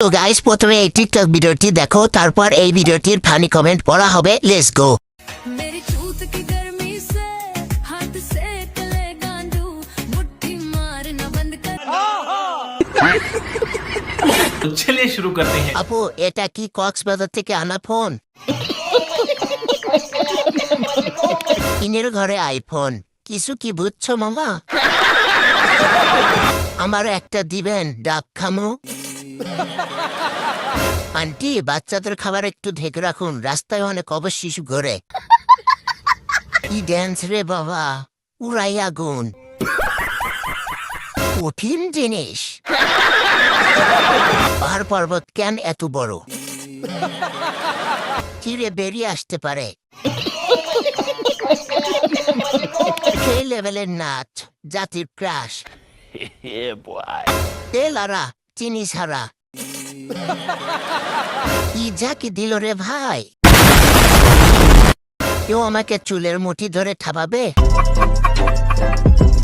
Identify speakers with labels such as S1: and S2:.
S1: তো গাইস প্রথমে এই টিকটক ভিডিওটি দেখো, তারপর এই ভিডিওটির ফানি কমেন্ট পড়া হবে। Let's go.
S2: मेरी चूत की गर्मी से हाथ सेक ले गांडू मुट्ठी मारना बंद कर
S3: तो चलिए शुरू करते हैं।
S1: আপু এটা কি কক্সবাজার থেকে আনা ফোন? কিনের ঘরে আইফোন, কিছু কি বুঝছো মামা? আমার একটা দিবেন, ডাব খামো। আন্টি বাচ্চাদের খাবার একটু ঢেকে রাখুন, রাস্তায় অনেক অবশ শিশু ঘরে। কি ড্যান্স রে বাবা, উড়াই আগুন, কঠিন জিনিস। পাহাড় পর্বত কেন এত বড়? চিরে বেরিয়ে আসতে পারে। সেই লেভেলের নাচ, জাতির ক্রাশ। তেলারা চিনি ছাড়া। কি যাকে দিল রে ভাই, কেউ আমাকে চুলের মুঠি ধরে থামাবে?